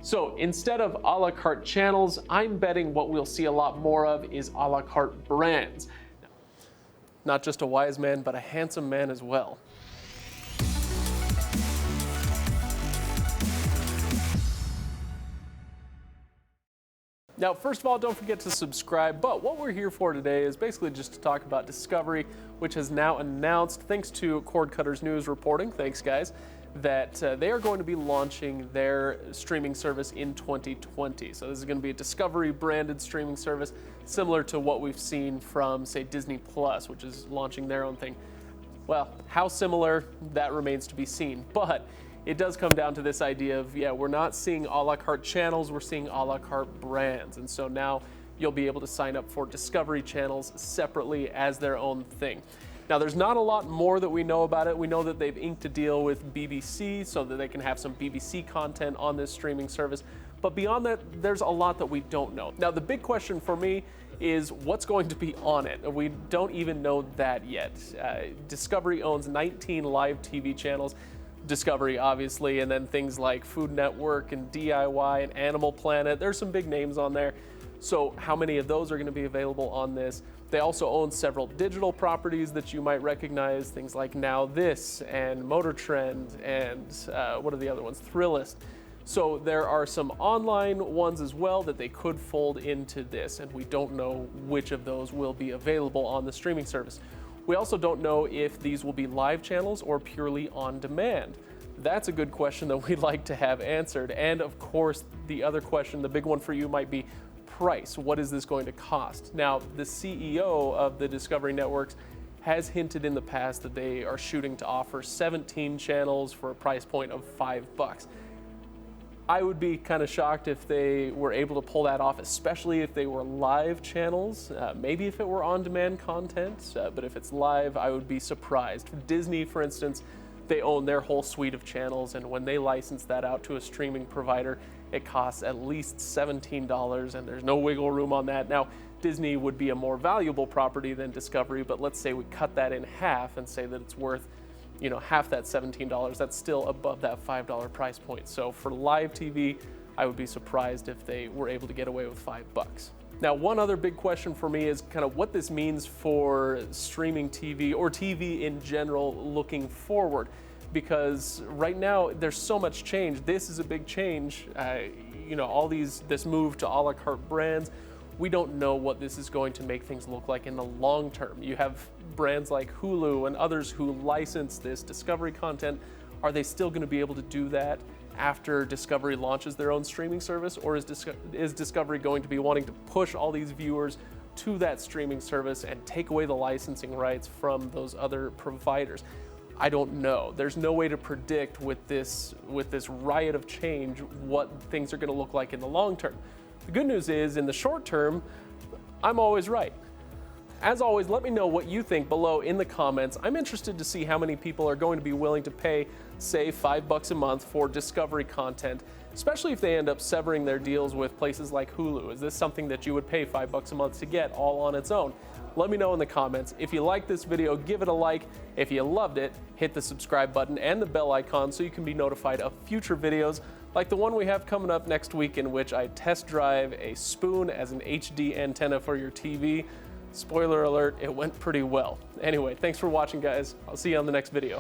So instead of a la carte channels, I'm betting what we'll see a lot more of is a la carte brands. Not just a wise man, but a handsome man as well. Now, first of all, don't forget to subscribe, but what we're here for today is basically just to talk about Discovery, which has now announced, thanks to Cord Cutters News reporting, thanks guys, that they are going to be launching their streaming service in 2020. So this is going to be a Discovery branded streaming service, similar to what we've seen from, say, Disney Plus, which is launching their own thing. Well, how similar, that remains to be seen, but it does come down to this idea of, yeah, we're not seeing a la carte channels, we're seeing a la carte brands. And so now you'll be able to sign up for Discovery channels separately as their own thing. Now, there's not a lot more that we know about it. We know that they've inked a deal with BBC so that they can have some BBC content on this streaming service. But beyond that, there's a lot that we don't know. Now, the big question for me is what's going to be on it. We don't even know that yet. Discovery owns 19 live TV channels. Discovery, obviously, and then things like Food Network and DIY and Animal Planet. There's some big names on there. So how many of those are going to be available on this? They also own several digital properties that you might recognize, things like Now This and Motor Trend and what are the other ones? Thrillist. So there are some online ones as well that they could fold into this, and we don't know which of those will be available on the streaming service. We also don't know if these will be live channels or purely on demand. That's a good question that we'd like to have answered. And of course, the other question, the big one for you might be price. What is this going to cost? Now, the CEO of the Discovery Networks has hinted in the past that they are shooting to offer 17 channels for a price point of $5. I would be kind of shocked if they were able to pull that off, especially if they were live channels. Maybe if it were on-demand content, but if it's live, I would be surprised. Disney, for instance, they own their whole suite of channels, and when they license that out to a streaming provider, it costs at least $17, and there's no wiggle room on that. Now, Disney would be a more valuable property than Discovery, but let's say we cut that in half and say that it's worth half that $17, that's still above that $5 price point. So for live TV, I would be surprised if they were able to get away with $5. Now, one other big question for me is kind of what this means for streaming TV or TV in general looking forward, because right now there's so much change. This is a big change. This move to a la carte brands. We don't know what this is going to make things look like in the long term. You have brands like Hulu and others who license this Discovery content. Are they still going to be able to do that after Discovery launches their own streaming service? Or is Discovery going to be wanting to push all these viewers to that streaming service and take away the licensing rights from those other providers? I don't know. There's no way to predict with this riot of change what things are going to look like in the long term. The good news is, in the short term, I'm always right. As always, let me know what you think below in the comments. I'm interested to see how many people are going to be willing to pay, say, $5 a month for Discovery content, especially if they end up severing their deals with places like Hulu. Is this something that you would pay $5 a month to get all on its own? Let me know in the comments. If you liked this video, give it a like. If you loved it, hit the subscribe button and the bell icon so you can be notified of future videos like the one we have coming up next week, in which I test drive a spoon as an HD antenna for your TV. Spoiler alert, it went pretty well. Anyway, thanks for watching, guys. I'll see you on the next video.